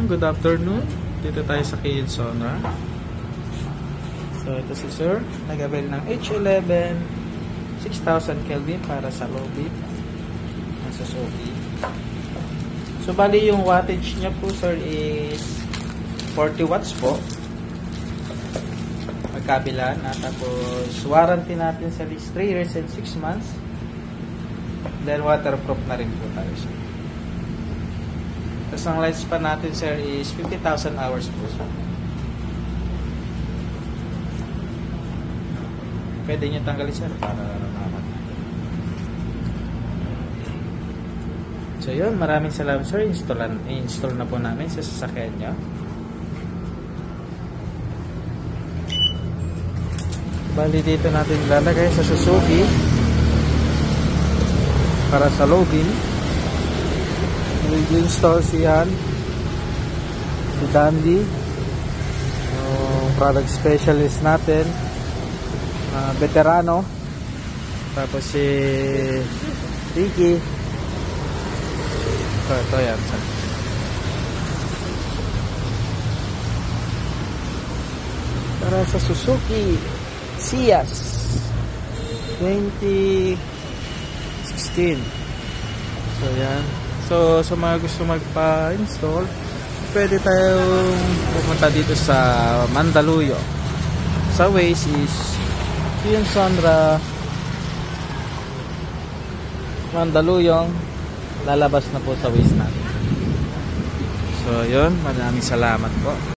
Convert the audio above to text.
ma'am, good afternoon. Dito tayo sa Kia Sonra. So ito si sir, nag-avail ng H11 6000 Kelvin para sa low beat ng Suzuki. So bali yung wattage niya po sir is 40 watts po. Magkabila na, tapos warranty natin sa least 3 years and 6 months. Then waterproof na rin po tayo sir. Tapos ang lifespan natin sir is 50,000 hours po sir. Pwede nyo tanggalin sir para naman. So yun, maraming salamat sir. Install na po namin sa sasakyan nyo. Bali dito natin lalagay sa Suzuki para sa loading. Install siyan si Dandy, yung product specialist natin, veterano. Tapos si Ricky. Ito yan para sa Suzuki Ciaz 2016. So yan. So sa mga gusto magpa-install, pwede tayong pumunta dito sa Mandaluyong. Sa Waze is Kia Sonra Mandaluyong. Lalabas na po sa Waze natin. So yun, maraming salamat po.